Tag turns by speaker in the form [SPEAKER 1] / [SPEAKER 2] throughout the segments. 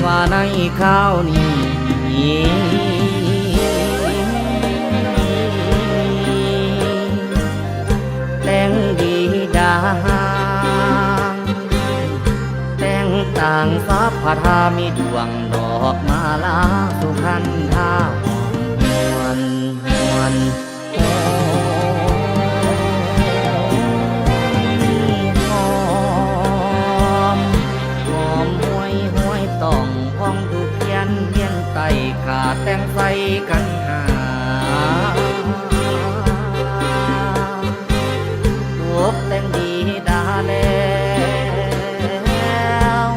[SPEAKER 1] ว่าในข้าวนี้แต่งดีดางแต่งต่างสัพพทามีดวงดอกมาลาสุขันธาหวนหวนหอมหอมห้วยห้วยต้องพ้องดูเพียนเพียนไตขาแต่งใส่กันหาตกแต่งดีดาแล้ว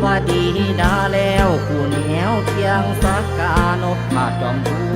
[SPEAKER 1] ว่าดีดาแล้วคู่แนวเทียงสักกานกขาดจอมพู